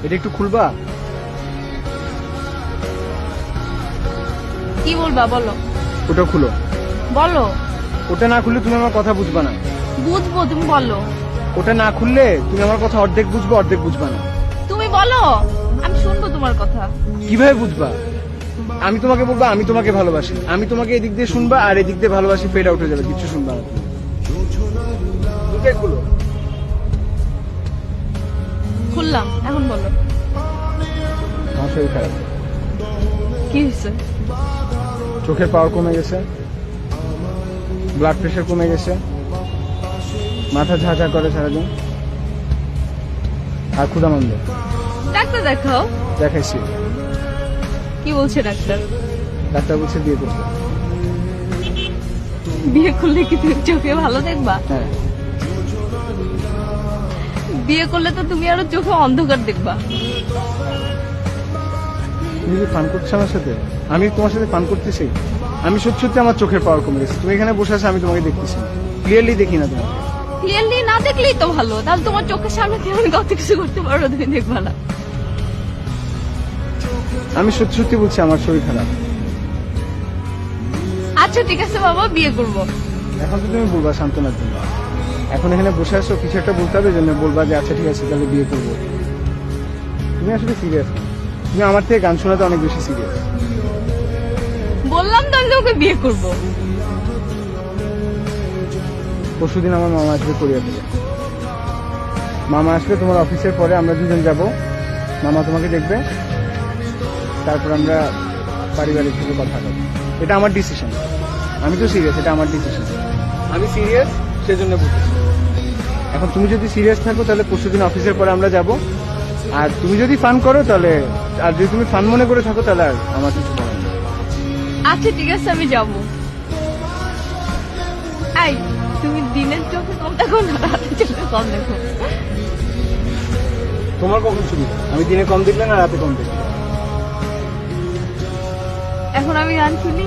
এটা একটু খুলবা? কি বলবা বলো? ওটা খুলো। বলো। ওটা না খুললে তুমি আমার কথা বুঝবা না। বুঝবো, তুমি বলো। ওটা না খুললে তুমি আমার কথা অর্ধেক বুঝবো, অর্ধেক বুঝবা না। তুমি বলো, আমি শুনবো তোমার কথা। কিভাবে বুঝবা? আমি তোমাকে বলবো আমি তোমাকে ভালোবাসি, আমি তোমাকে এদিক দিয়ে শুনবা আর এদিক দিয়ে ভালোবাসি ফেড আউট হয়ে যাবে, কিছু শুনবা না। দুটাই খুলো। খুললাম, এখন বলো। আমার শরীর খারাপ, কি হয়েছে? চোখের পাওয়ার কমে গেছে, ব্লাড প্রেশার কমে গেছে, মাথা ঝাঁঝা করে সারাদিন, আর ক্ষুধা মন্দ। ডাক্তার দেখাও। দেখাইছি, কি বলছে ডাক্তার? ডাক্তার বলছে বিয়ে করতে। বিয়ে করলে কি তুমি চোখে ভালো দেখবা? হ্যাঁ। বিয়ে করলে তো তুমি আরো চোখে অন্ধকার দেখবা। তুমি কি ফান করছো আমার সাথে? আমি তোমার সাথে ফান করতেছি? আমি সত্যি সত্যি আমার চোখের পাওয়ার কমে গেছে। তুমি এখানে বসে আছো, আমি তোমাকে দেখতেছি না, ক্লিয়ারলি দেখি না তোমাকে। ক্লিয়ারলি না দেখলেই তো ভালো, তাহলে তোমার চোখের সামনে থেকে আমি কত কিছু করতে পারবো, তুমি দেখবা না। আমি সত্যি সত্যি বলছি আমার শরীর খারাপ। আচ্ছা ঠিক আছে বাবা, বিয়ে করবো। এখন তো তুমি বলবা সান্ত্বনার জন্য, এখন এখানে বসে আছো, কিছু একটা বলতে হবে জন্য বলবা যে আচ্ছা ঠিক আছে তাহলে বিয়ে করবো। তুমি আসলে সিরিয়াস না, তুমি আমার থেকে গান শোনাতে অনেক বেশি সিরিয়াস। বললাম তো আমি তোমাকে বিয়ে করবো। পরশুদিন আমার মামা আসবে কোরিয়া থেকে। মামা আসবে তোমার অফিসের পরে, আমরা দুজন যাব, মামা তোমাকে দেখবে, তারপর আমরা পারিবারিক ভাবে কথা বলবো। এটা আমার ডিসিশন, আমি তো সিরিয়াস, এটা আমার ডিসিশন। আমি সিরিয়াস, সেজন্য বলতেছি। এখন তুমি যদি সিরিয়াস থাকো তাহলে পরশুদিন অফিসের পরে আমরা যাব, আর তুমি যদি ফান করো তাহলে, আর যদি তুমি ফান মনে করে থাকো তাহলে আর আমার কিছু করার নেই। আচ্ছা ঠিক আছে, আমি যাবো। এই, তুমি দিনের চোখে কম দেখো না রাতের চোখে কম দেখো? তোমার কখন সুবিধা? আমি দিনে কম দেখলে না রাতে কম দেখলে? এখন আমি গান শুনি।